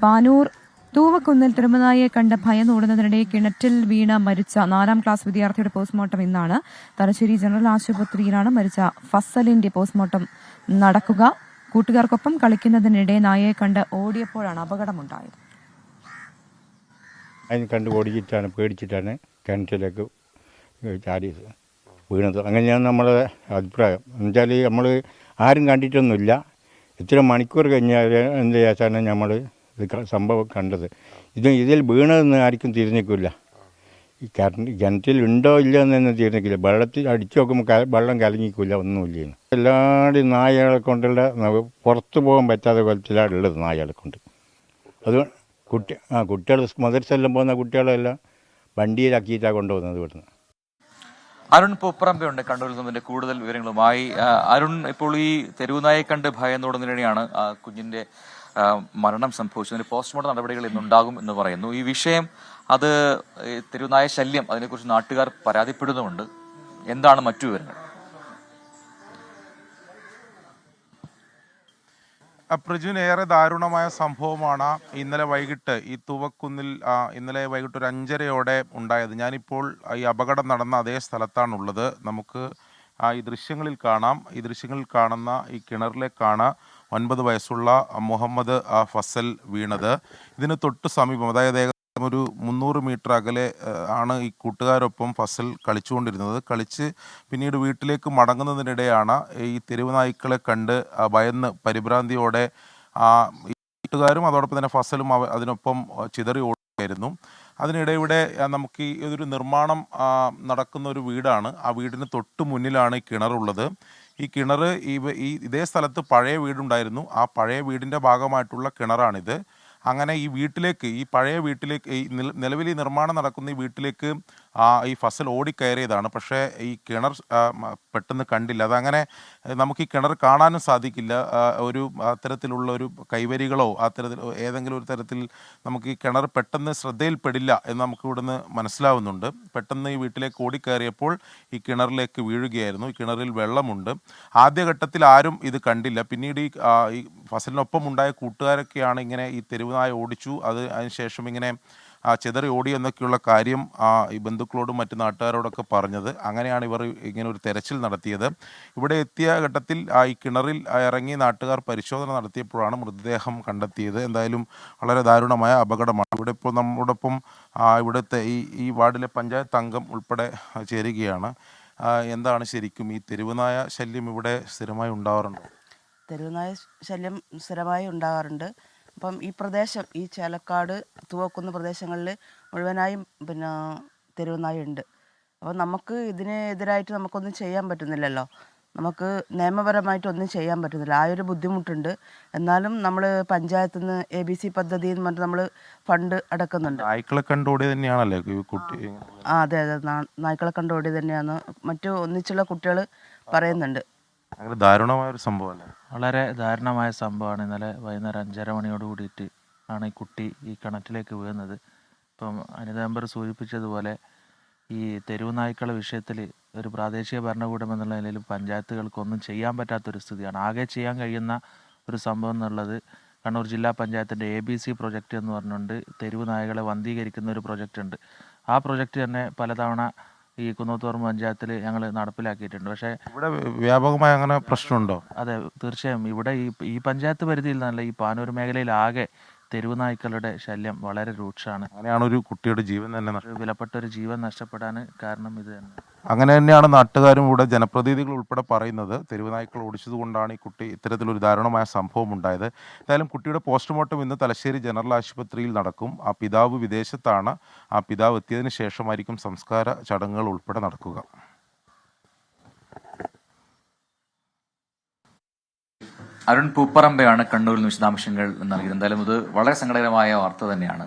പാനൂർ തൂവക്കുന്നിൽ തിരുമനായെ കണ്ട് ഭയന്നോടുന്നതിനിടെ കിണറ്റിൽ വീണ മരിച്ച 4ാം ക്ലാസ് വിദ്യാർത്ഥിയുടെ പോസ്റ്റ്മോർട്ടം ഇന്നാണ്. തലശ്ശേരി ജനറൽ ആശുപത്രിയിലാണ് മരിച്ച ഫസലിന്റെ പോസ്റ്റ്മോർട്ടം നടക്കുക. കൂട്ടുകാർക്കൊപ്പം കളിക്കുന്നതിനിടെ നായയെ കണ്ട് ഓടിയപ്പോഴാണ് അപകടമുണ്ടായത്. അതിന് കണ്ട് ഓടിച്ചിട്ടാണ് പേടിച്ചിട്ടാണ് കിണറ്റിലേക്ക് ചാടിയത് വീണത്. അങ്ങനെയാണ് നമ്മളെ അഭിപ്രായം. എന്നുവെച്ചാൽ നമ്മൾ ആരും കണ്ടിട്ടൊന്നുമില്ല. ഇത്ര മണിക്കൂർ കഴിഞ്ഞാൽ എന്ത് ചെയ്യാച്ചാണ് നമ്മൾ ഇത് സംഭവം കണ്ടത്. ഇതിൽ വീണതെന്ന് ആർക്കും തിരിഞ്ഞിക്കില്ല. ഈ കിണറ്റിൽ ഉണ്ടോ ഇല്ലയോ എന്നൊന്നും തിരിഞ്ഞിക്കില്ല. വെള്ളത്തിൽ അടിച്ചു നോക്കുമ്പോൾ വെള്ളം കലങ്ങിക്കില്ല, ഒന്നുമില്ല. എല്ലാവരും നായകളെ കൊണ്ടുള്ള പുറത്ത് പോകാൻ പറ്റാത്ത കുലത്തിലാണ് ഉള്ളത് നായകളെ കൊണ്ട്. അത് കുട്ടികൾ മദർസെല്ലാം പോകുന്ന കുട്ടികളെല്ലാം വണ്ടിയിലാക്കിയിട്ടാണ് കൊണ്ടുപോകുന്നത് ഇവിടുന്ന്. അരുൺ പൂപ്പറമ്പയുണ്ട് കണ്ണൂരിൽ നിന്നിന്റെ കൂടുതൽ വിവരങ്ങളുമായി. അരുൺ, ഇപ്പോൾ ഈ തെരുവുനായെ കണ്ട് ഭയന്നോടുന്നതിനിടെയാണ് കുഞ്ഞിന്റെ മരണം സംഭവിച്ചതിന് പോസ്റ്റ്മോർട്ടം നടപടികൾ ഇന്നുണ്ടാകും എന്ന് പറയുന്നു. ഈ വിഷയം അത് തെരുവുനായ ശല്യം, അതിനെക്കുറിച്ച് നാട്ടുകാർ പരാതിപ്പെടുന്നുമുണ്ട്. എന്താണ് മറ്റു വിവരങ്ങൾ? പ്രജുവിന് ഏറെ ദാരുണമായ സംഭവമാണ് ഇന്നലെ വൈകിട്ട് ഈ തൂവക്കുന്നിൽ ഇന്നലെ വൈകിട്ട് ഒരു 5:30 ഉണ്ടായത്. ഞാനിപ്പോൾ ഈ അപകടം നടന്ന അതേ സ്ഥലത്താണുള്ളത്. നമുക്ക് ഈ ദൃശ്യങ്ങളിൽ കാണാം. ഈ ദൃശ്യങ്ങളിൽ കാണുന്ന ഈ കിണറിലേക്കാണ് 9 വയസ്സുള്ള മുഹമ്മദ് ഫസൽ വീണത്. ഇതിന് തൊട്ട് സമീപം, അതായത് ഒരു 300 മീറ്റർ അകലെ ആണ് ഈ കൂട്ടുകാരൊപ്പം ഫസൽ കളിച്ചുകൊണ്ടിരുന്നത്. കളിച്ച് പിന്നീട് വീട്ടിലേക്ക് മടങ്ങുന്നതിനിടെയാണ് ഈ തെരുവ് നായ്ക്കളെ കണ്ട് ഭയന്ന് പരിഭ്രാന്തിയോടെ ഈ കൂട്ടുകാരും അതോടൊപ്പം തന്നെ ഫസലും അതിനൊപ്പം ചിതറി ഓടുകയായിരുന്നു. അതിനിടെ ഇവിടെ നമുക്ക് ഇതൊരു നിർമ്മാണം നടക്കുന്ന ഒരു വീടാണ്. ആ വീടിന് തൊട്ട് മുന്നിലാണ് ഈ കിണറുള്ളത്. ഈ കിണർ ഇതേ സ്ഥലത്ത് പഴയ വീടുണ്ടായിരുന്നു. ആ പഴയ വീടിൻ്റെ ഭാഗമായിട്ടുള്ള കിണറാണിത്. അങ്ങനെ ഈ പഴയ വീട്ടിലേക്ക് ഈ നിലവിൽ ഈ നിർമ്മാണം നടക്കുന്ന ഈ വീട്ടിലേക്ക് ഈ ഫസൽ ഓടിക്കയറിയതാണ്. പക്ഷേ ഈ കിണർ പെട്ടെന്ന് കണ്ടില്ല. അതങ്ങനെ നമുക്ക് ഈ കിണർ കാണാനും സാധിക്കില്ല. ഒരു അത്തരത്തിലുള്ള ഒരു കൈവരികളോ അത്തരത്തിൽ ഏതെങ്കിലും ഒരു തരത്തിൽ നമുക്ക് ഈ കിണർ പെട്ടെന്ന് ശ്രദ്ധയിൽപ്പെടില്ല എന്ന് നമുക്ക് ഇവിടുന്ന് മനസ്സിലാവുന്നുണ്ട്. പെട്ടെന്ന് ഈ വീട്ടിലേക്ക് ഓടിക്കയറിയപ്പോൾ ഈ കിണറിലേക്ക് വീഴുകയായിരുന്നു. ഈ കിണറിൽ വെള്ളമുണ്ട്. ആദ്യഘട്ടത്തിൽ ആരും ഇത് കണ്ടില്ല. പിന്നീട് ഈ ഫസലിനൊപ്പം ഉണ്ടായ കൂട്ടുകാരൊക്കെയാണ് ഇങ്ങനെ ഈ തെരുവ് നായ ഓടിച്ചു, അതിനുശേഷം ഇങ്ങനെ ചിതറി ഓടി എന്നൊക്കെയുള്ള കാര്യം ഈ ബന്ധുക്കളോടും മറ്റു നാട്ടുകാരോടൊക്കെ പറഞ്ഞത്. അങ്ങനെയാണ് ഇവർ ഇങ്ങനെ ഒരു തെരച്ചിൽ നടത്തിയത്. ഇവിടെ എത്തിയ ഘട്ടത്തിൽ ഈ കിണറിൽ ഇറങ്ങി നാട്ടുകാർ പരിശോധന നടത്തിയപ്പോഴാണ് മൃതദേഹം കണ്ടെത്തിയത്. എന്തായാലും വളരെ ദാരുണമായ അപകടമാണ്. ഇവിടെ ഇപ്പോൾ നമ്മോടൊപ്പം ഇവിടുത്തെ ഈ വാർഡിലെ പഞ്ചായത്ത് അംഗം ഉൾപ്പെടെ ചേരുകയാണ്. എന്താണ് ശരിക്കും ഈ തെരുവുനായ ശല്യം ഇവിടെ സ്ഥിരമായി ഉണ്ടാവാറുണ്ടോ? തെരുവുനായ ശല്യം സ്ഥിരമായി ഉണ്ടാകാറുണ്ട്. അപ്പം ഈ പ്രദേശം, ഈ ചേലക്കാട് തൂവക്കുന്ന് പ്രദേശങ്ങളിൽ മുഴുവനായും തെരുവുനായ ഉണ്ട്. അപ്പോൾ നമുക്ക് ഇതിനെതിരായിട്ട് നമുക്കൊന്നും ചെയ്യാൻ പറ്റുന്നില്ലല്ലോ. നമുക്ക് നിയമപരമായിട്ടൊന്നും ചെയ്യാൻ പറ്റുന്നില്ല. ആ ഒരു ബുദ്ധിമുട്ടുണ്ട്. എന്നാലും നമ്മൾ പഞ്ചായത്തിൽ നിന്ന് ABC പദ്ധതി എന്ന് പറഞ്ഞിട്ട് നമ്മൾ ഫണ്ട് അടക്കുന്നുണ്ട്. നായ്ക്കളെ കണ്ടോടി തന്നെയാണല്ലേ കുട്ടി? അതെ, നായ്ക്കളെ കണ്ടോടി തന്നെയാണ് മറ്റു ഒന്നിച്ചുള്ള കുട്ടികൾ പറയുന്നുണ്ട്. അങ്ങനെ ദാരുണമായ ഒരു സംഭവമല്ലേ? വളരെ ദാരുണമായ സംഭവമാണ്. ഇന്നലെ വൈകുന്നേരം 5:30 മണിയോട് കൂടിയിട്ട് ആണ് ഈ കുട്ടി ഈ കിണറ്റിലേക്ക് വീഴുന്നത്. ഇപ്പം അനിത മെമ്പർ സൂചിപ്പിച്ചതുപോലെ ഈ തെരുവ് നായ്ക്കളുടെ വിഷയത്തിൽ ഒരു പ്രാദേശിക ഭരണകൂടം എന്നുള്ള നിലയിൽ പഞ്ചായത്തുകൾക്കൊന്നും ചെയ്യാൻ പറ്റാത്തൊരു സ്ഥിതിയാണ്. ആകെ ചെയ്യാൻ കഴിയുന്ന ഒരു സംഭവം എന്നുള്ളത് കണ്ണൂർ ജില്ലാ പഞ്ചായത്തിൻ്റെ ABC പ്രൊജക്റ്റ് എന്ന് പറഞ്ഞുകൊണ്ട് തെരുവ് നായകളെ വന്ധീകരിക്കുന്ന ഒരു പ്രൊജക്റ്റ് ഉണ്ട്. ആ പ്രൊജക്റ്റ് തന്നെ പലതവണ ഈ കുന്നോത്തോർമ്മ പഞ്ചായത്തിൽ ഞങ്ങൾ നടപ്പിലാക്കിയിട്ടുണ്ട്. പക്ഷേ ഇവിടെ വ്യാപകമായ അങ്ങനെ പ്രശ്നമുണ്ടോ? അതെ, തീർച്ചയായും. ഇവിടെ ഈ പഞ്ചായത്ത് പരിധിയിൽ നിന്നല്ല, ഈ പാനൂർ മേഖലയിലാകെ തെരുവ് നായ്ക്കളുടെ ശല്യം വളരെ രൂക്ഷമാണ്. അങ്ങനെയാണ് ഒരു കുട്ടിയുടെ ജീവൻ തന്നെ വിലപ്പെട്ട ഒരു ജീവൻ നഷ്ടപ്പെടാൻ കാരണം ഇത് തന്നെ. അങ്ങനെ തന്നെയാണ് നാട്ടുകാരും ഇവിടെ ജനപ്രതിനിധികൾ ഉൾപ്പെടെ പറയുന്നത്. തെരുവ് നായ്ക്കൾ ഓടിച്ചതുകൊണ്ടാണ് ഈ കുട്ടി ഇത്തരത്തിലൊരു ദാരുണമായ സംഭവം ഉണ്ടായത്. എന്തായാലും കുട്ടിയുടെ പോസ്റ്റ്മോർട്ടം ഇന്ന് തലശ്ശേരി ജനറൽ ആശുപത്രിയിൽ നടക്കും. ആ പിതാവ് വിദേശത്താണ്. ആ പിതാവ് എത്തിയതിനു ശേഷമായിരിക്കും സംസ്കാര ചടങ്ങുകൾ ഉൾപ്പെടെ നടക്കുക. അരുൺ പൂപ്പറമ്പയാണ് കണ്ണൂരിൽ നിന്ന് വിശദാംശങ്ങൾ നൽകിയത്. എന്തായാലും ഇത് വളരെ സങ്കടകരമായ വാർത്ത തന്നെയാണ്.